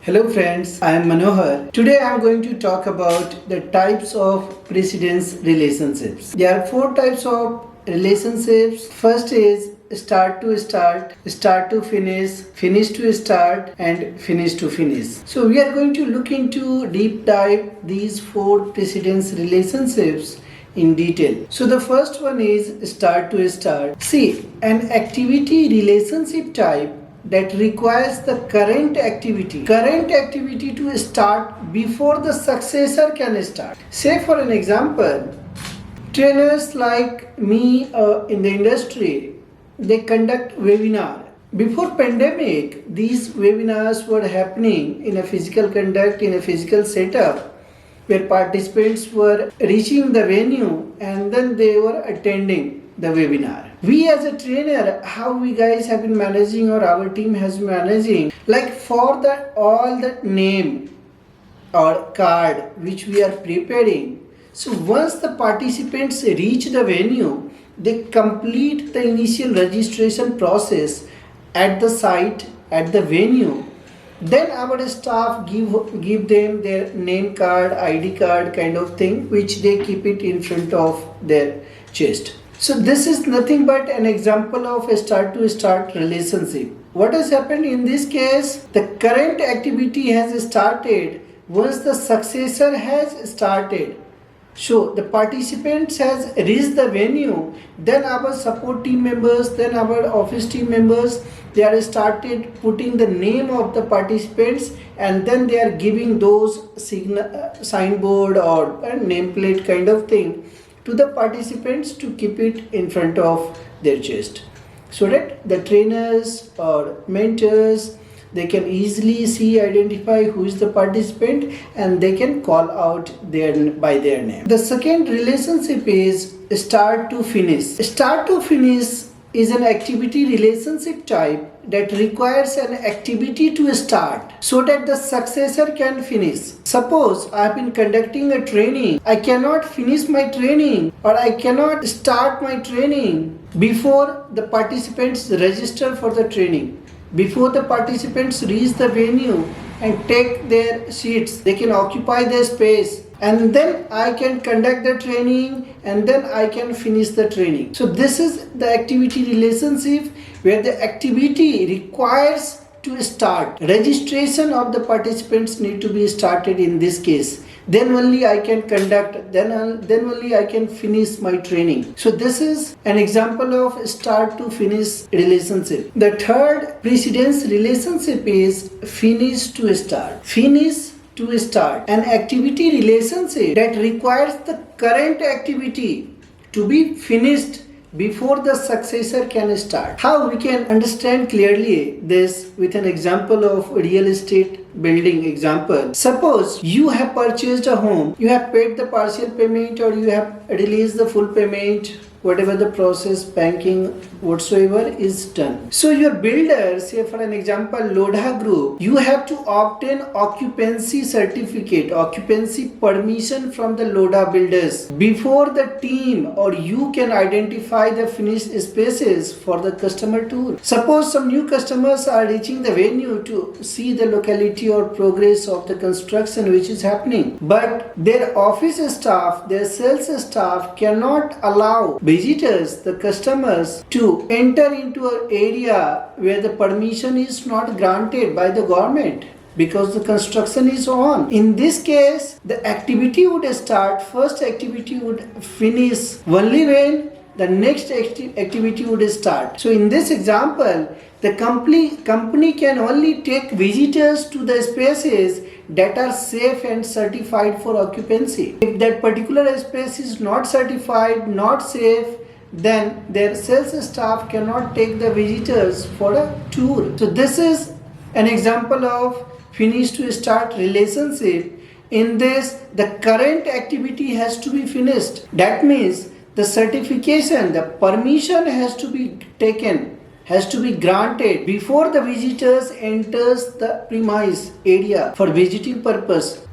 Hello friends, I am Manohar. Today I am going to talk about the types of precedence relationships. There are four types of relationships. First is start to start, start to finish, finish to start and finish to finish. So we are going to look into deep dive these four precedence relationships in detail. So the first one is start to start. See, an activity relationship type that requires the current activity to start before the successor can start. Say for an example, trainers like me in the industry, they conduct webinar. Before pandemic, these webinars were happening in a physical conduct, in a physical setup, where participants were reaching the venue and then they were attending the webinar. We as a trainer, how we guys have been managing, or our team has been managing, like for the all the name or card which we are preparing. So once the participants reach the venue, they complete the initial registration process at the site, at the venue. Then our staff give them their name card, ID card kind of thing, which they keep it in front of their chest. So this is nothing but an example of a start to start relationship. What has happened in this case? The current activity has started once the successor has started. So the participants has reached the venue, then our support team members, then our office team members, they are started putting the name of the participants, and then they are giving those signboard or a nameplate kind of thing to the participants to keep it in front of their chest, so that the trainers or mentors, they can easily identify who is the participant and they can call out by their name. The second relationship is start to finish. Start to finish is an activity relationship type that requires an activity to start so that the successor can finish. Suppose I have been conducting a training, I cannot finish my training or I cannot start my training before the participants register for the training. Before the participants reach the venue and take their seats, they can occupy their space, and then I can conduct the training and then I can finish the training. So this is the activity relationship where the activity requires to start. Registration of the participants need to be started in this case. Then only I can conduct, then only I can finish my training. So this is an example of start to finish relationship. The third precedence relationship is finish to start. Finish to start. An activity relationship that requires the current activity to be finished before the successor can start. How we can understand clearly this with an example of real estate building example. Suppose you have purchased a home, you have paid the partial payment or you have released the full payment, whatever the process, banking, whatsoever is done. So your builder, say for an example Lodha Group, you have to obtain occupancy certificate, occupancy permission from the Lodha builders before the team or you can identify the finished spaces for the customer tour. Suppose some new customers are reaching the venue to see the locality or progress of the construction which is happening, but their office staff, their sales staff cannot allow visitors, the customers, to enter into an area where the permission is not granted by the government because the construction is on. In this case, the activity would start, first activity would finish only when the next activity would start. So in this example, the company can only take visitors to the spaces that are safe and certified for occupancy. If that particular space is not certified, not safe, then their sales staff cannot take the visitors for a tour. So this is an example of finish to start relationship. In this, the current activity has to be finished. That means the certification, the permission has to be taken, has to be granted before the visitors enters the premise area for visiting purpose.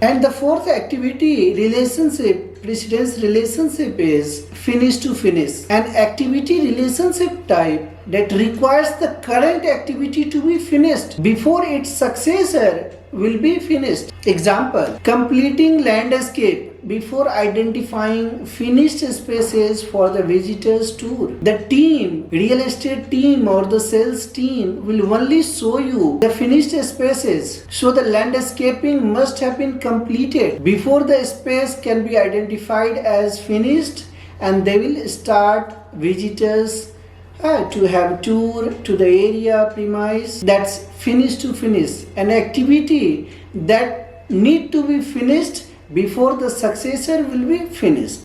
And the fourth activity relationship, precedence relationship, is finish to finish. An activity relationship type that requires the current activity to be finished before its successor will be finished. Example, completing landscape before identifying finished spaces for the visitor's tour. The team, real estate team or the sales team will only show you the finished spaces. So the landscaping must have been completed before the space can be identified as finished, and they will start visitors to have tour to the area premise. That's finish to finish, an activity that need to be finished before the successor will be finished.